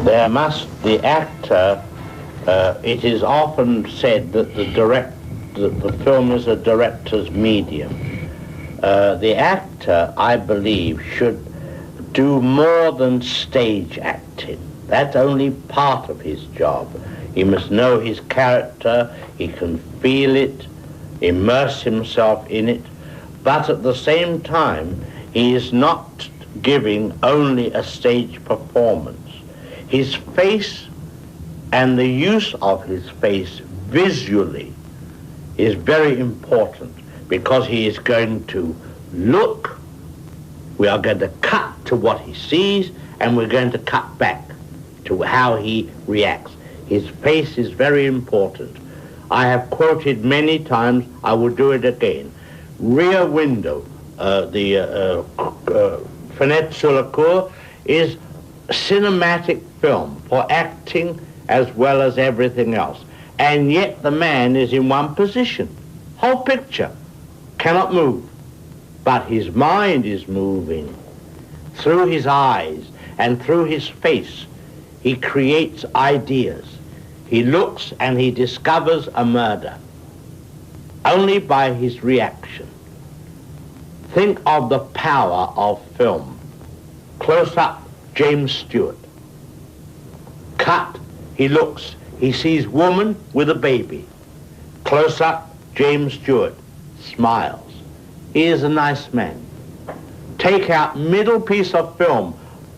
The actor, it is often said that the film is a director's medium. The actor, I believe, should do more than stage acting. That's only part of his job. He must know his character, he can feel it, immerse himself in it, but at the same time, he is not giving only a stage performance. His face and the use of his face visually is very important, because he is going to look, we are going to cut to what he sees, and we're going to cut back to how he reacts. His face is very important. I have quoted many times, I will do it again. Rear Window, the Fenêtre sur la Cour, is cinematic film for acting as well as everything else. And yet the man is in one position. Whole picture cannot move. But his mind is moving. Through his eyes and through his face, he creates ideas. He looks and he discovers a murder only by his reaction. Think of the power of film. Close up, James Stewart. Cut, he looks, he sees woman with a baby. Close up, James Stewart smiles. He is a nice man. Take out middle piece of film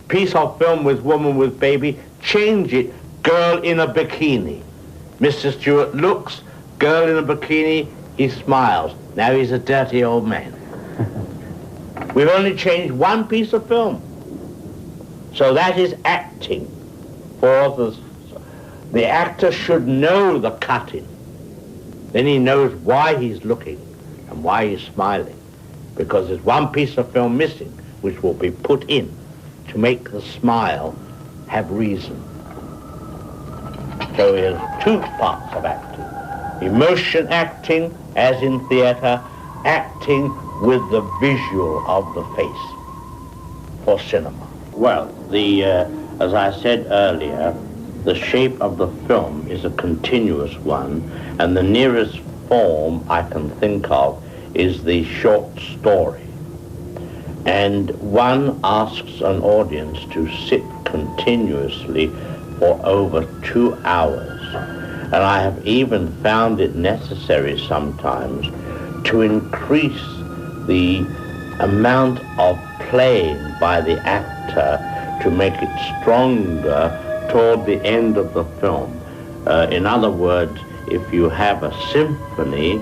with woman with baby, change it, girl in a bikini. Mr. Stewart looks, girl in a bikini, he smiles. Now he's a dirty old man. We've only changed one piece of film. So that is acting. For the actor should know the cutting. Then he knows why he's looking and why he's smiling. Because there's one piece of film missing, which will be put in to make the smile have reason. So there's two parts of acting. Emotion acting, as in theater, acting with the visual of the face for cinema. Well, as I said earlier, the shape of the film is a continuous one, and the nearest form I can think of is the short story. And one asks an audience to sit continuously for over 2 hours. And I have even found it necessary sometimes to increase the amount of playing by the actor to make it stronger toward the end of the film. In other words, if you have a symphony,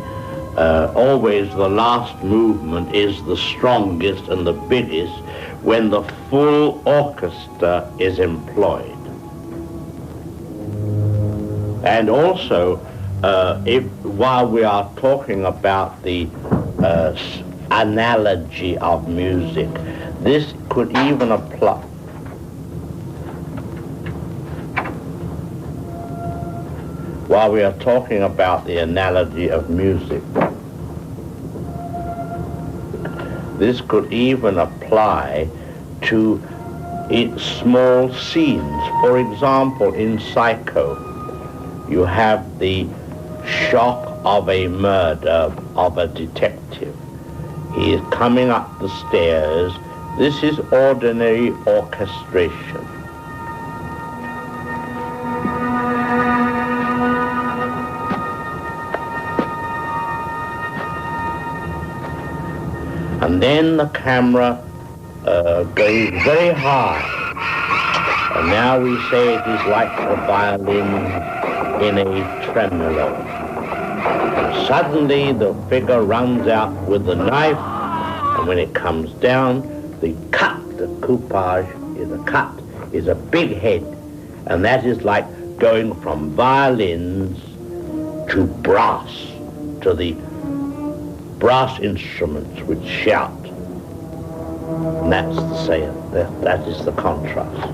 always the last movement is the strongest and the biggest when the full orchestra is employed. And also, while we are talking about the analogy of music, this could even apply. While we are talking about the analogy of music, this could even apply to small scenes. For example, in Psycho, you have the shock of a murder of a detective. He is coming up the stairs. This is ordinary orchestration. And then the camera goes very high. And now we say it is like the violin in a tremolo. And suddenly the figure runs out with the knife, and when it comes down, the cut, the coupage is a big head. And that is like going from violins to brass, to the brass instruments which shout. And that's the same, that is the contrast.